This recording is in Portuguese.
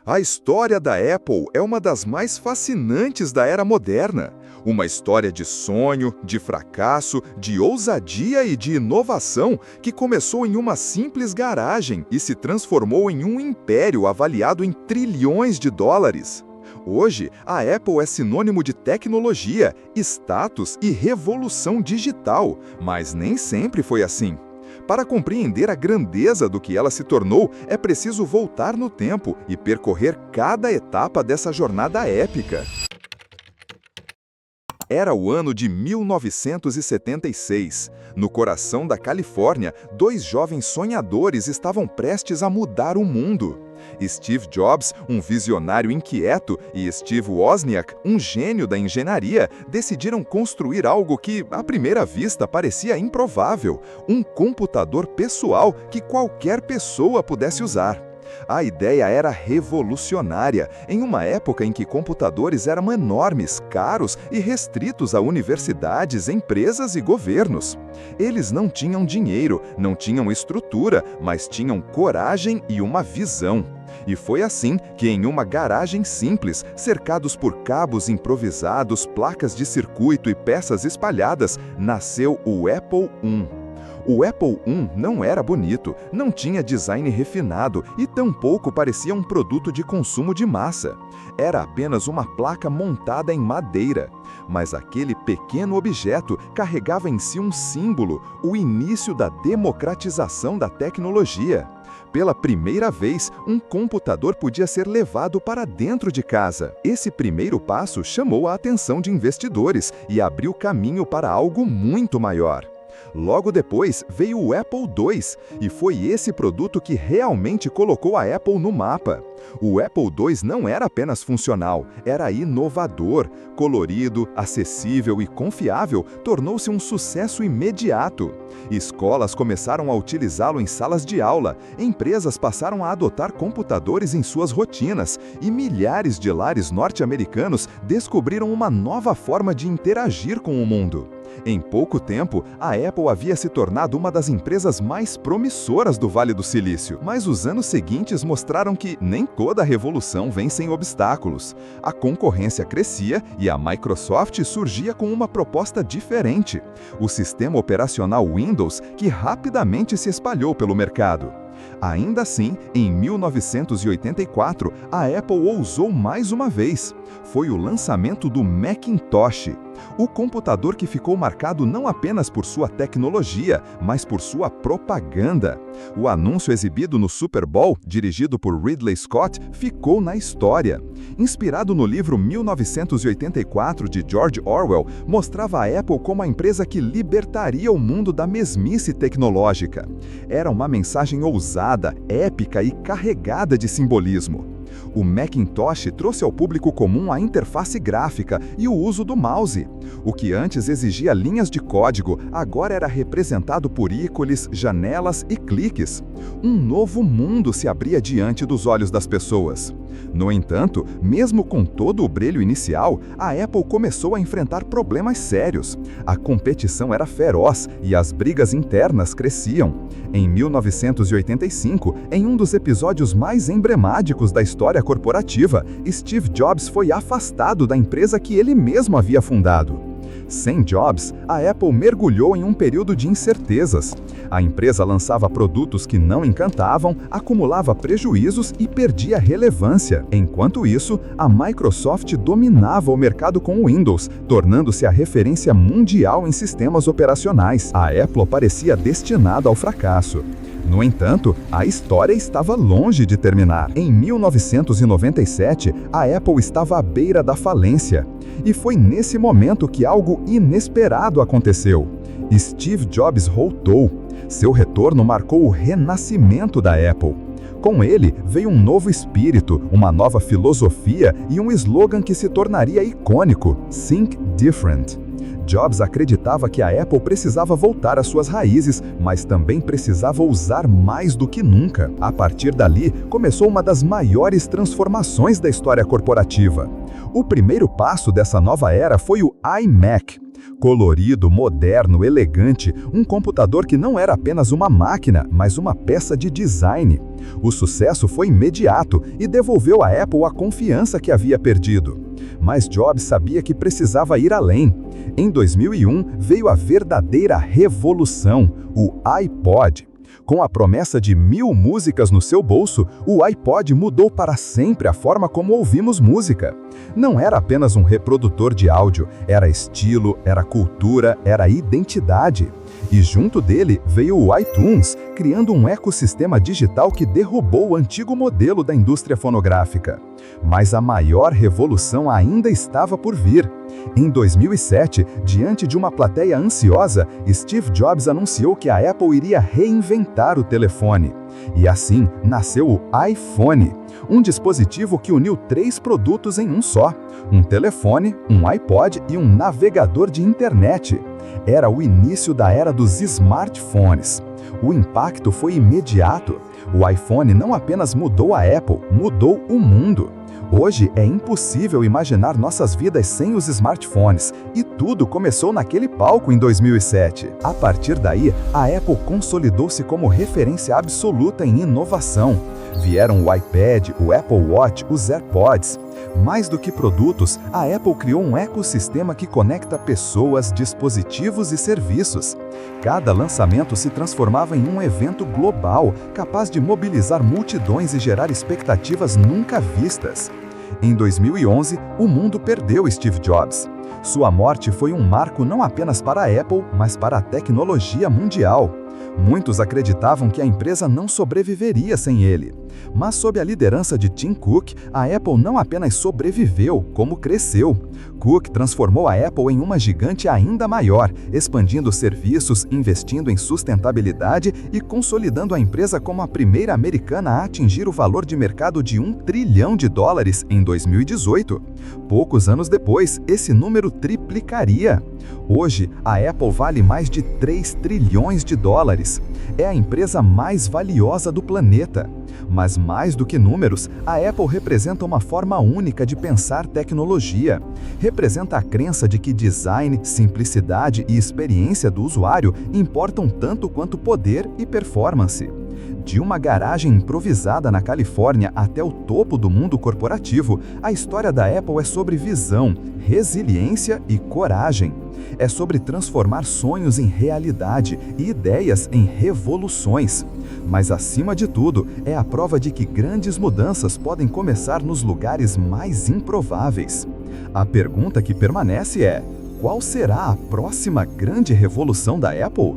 A história da Apple é uma das mais fascinantes da era moderna. Uma história de sonho, de fracasso, de ousadia e de inovação que começou em uma simples garagem e se transformou em um império avaliado em trilhões de dólares. Hoje, a Apple é sinônimo de tecnologia, status e revolução digital, mas nem sempre foi assim. Para compreender a grandeza do que ela se tornou, é preciso voltar no tempo e percorrer cada etapa dessa jornada épica. Era o ano de 1976. No coração da Califórnia, dois jovens sonhadores estavam prestes a mudar o mundo. Steve Jobs, um visionário inquieto, e Steve Wozniak, um gênio da engenharia, decidiram construir algo que, à primeira vista, parecia improvável: um computador pessoal que qualquer pessoa pudesse usar. A ideia era revolucionária, em uma época em que computadores eram enormes, caros e restritos a universidades, empresas e governos. Eles não tinham dinheiro, não tinham estrutura, mas tinham coragem e uma visão. E foi assim que, em uma garagem simples, cercados por cabos improvisados, placas de circuito e peças espalhadas, nasceu o Apple I. O Apple I não era bonito, não tinha design refinado e tampouco parecia um produto de consumo de massa. Era apenas uma placa montada em madeira. Mas aquele pequeno objeto carregava em si um símbolo, o início da democratização da tecnologia. Pela primeira vez, um computador podia ser levado para dentro de casa. Esse primeiro passo chamou a atenção de investidores e abriu caminho para algo muito maior. Logo depois veio o Apple II, e foi esse produto que realmente colocou a Apple no mapa. O Apple II não era apenas funcional, era inovador. Colorido, acessível e confiável, tornou-se um sucesso imediato. Escolas começaram a utilizá-lo em salas de aula, empresas passaram a adotar computadores em suas rotinas, e milhares de lares norte-americanos descobriram uma nova forma de interagir com o mundo. Em pouco tempo, a Apple havia se tornado uma das empresas mais promissoras do Vale do Silício. Mas os anos seguintes mostraram que nem toda revolução vem sem obstáculos. A concorrência crescia e a Microsoft surgia com uma proposta diferente: o sistema operacional Windows, que rapidamente se espalhou pelo mercado. Ainda assim, em 1984, a Apple ousou mais uma vez. Foi o lançamento do Macintosh, o computador que ficou marcado não apenas por sua tecnologia, mas por sua propaganda. O anúncio exibido no Super Bowl, dirigido por Ridley Scott, ficou na história. Inspirado no livro 1984 de George Orwell, mostrava a Apple como a empresa que libertaria o mundo da mesmice tecnológica. Era uma mensagem ousada, épica e carregada de simbolismo. O Macintosh trouxe ao público comum a interface gráfica e o uso do mouse. O que antes exigia linhas de código, agora era representado por ícones, janelas e cliques. Um novo mundo se abria diante dos olhos das pessoas. No entanto, mesmo com todo o brilho inicial, a Apple começou a enfrentar problemas sérios. A competição era feroz e as brigas internas cresciam. Em 1985, em um dos episódios mais emblemáticos da história corporativa, Steve Jobs foi afastado da empresa que ele mesmo havia fundado. Sem Jobs, a Apple mergulhou em um período de incertezas. A empresa lançava produtos que não encantavam, acumulava prejuízos e perdia relevância. Enquanto isso, a Microsoft dominava o mercado com o Windows, tornando-se a referência mundial em sistemas operacionais. A Apple parecia destinada ao fracasso. No entanto, a história estava longe de terminar. Em 1997, a Apple estava à beira da falência. E foi nesse momento que algo inesperado aconteceu. Steve Jobs voltou. Seu retorno marcou o renascimento da Apple. Com ele, veio um novo espírito, uma nova filosofia e um slogan que se tornaria icônico: Think Different. Jobs acreditava que a Apple precisava voltar às suas raízes, mas também precisava ousar mais do que nunca. A partir dali, começou uma das maiores transformações da história corporativa. O primeiro passo dessa nova era foi o iMac. Colorido, moderno, elegante, um computador que não era apenas uma máquina, mas uma peça de design. O sucesso foi imediato e devolveu à Apple a confiança que havia perdido. Mas Jobs sabia que precisava ir além. Em 2001, veio a verdadeira revolução, o iPod. Com a promessa de 1000 músicas no seu bolso, o iPod mudou para sempre a forma como ouvimos música. Não era apenas um reprodutor de áudio, era estilo, era cultura, era identidade. E junto dele veio o iTunes, criando um ecossistema digital que derrubou o antigo modelo da indústria fonográfica. Mas a maior revolução ainda estava por vir. Em 2007, diante de uma plateia ansiosa, Steve Jobs anunciou que a Apple iria reinventar o telefone. E assim nasceu o iPhone, um dispositivo que uniu 3 produtos em um só: um telefone, um iPod e um navegador de internet. Era o início da era dos smartphones. O impacto foi imediato. O iPhone não apenas mudou a Apple, mudou o mundo. Hoje é impossível imaginar nossas vidas sem os smartphones, e tudo começou naquele palco em 2007. A partir daí, a Apple consolidou-se como referência absoluta em inovação. Vieram o iPad, o Apple Watch, os AirPods. Mais do que produtos, a Apple criou um ecossistema que conecta pessoas, dispositivos e serviços. Cada lançamento se transformava em um evento global, capaz de mobilizar multidões e gerar expectativas nunca vistas. Em 2011, o mundo perdeu Steve Jobs. Sua morte foi um marco não apenas para a Apple, mas para a tecnologia mundial. Muitos acreditavam que a empresa não sobreviveria sem ele. Mas sob a liderança de Tim Cook, a Apple não apenas sobreviveu, como cresceu. Cook transformou a Apple em uma gigante ainda maior, expandindo serviços, investindo em sustentabilidade e consolidando a empresa como a primeira americana a atingir o valor de mercado de $1 trilhão em 2018. Poucos anos depois, esse número triplicaria. Hoje, a Apple vale mais de $3 trilhões. É a empresa mais valiosa do planeta. Mas mais do que números, a Apple representa uma forma única de pensar tecnologia. Representa a crença de que design, simplicidade e experiência do usuário importam tanto quanto poder e performance. De uma garagem improvisada na Califórnia até o topo do mundo corporativo, a história da Apple é sobre visão, resiliência e coragem. É sobre transformar sonhos em realidade e ideias em revoluções. Mas, acima de tudo, é a prova de que grandes mudanças podem começar nos lugares mais improváveis. A pergunta que permanece é: qual será a próxima grande revolução da Apple?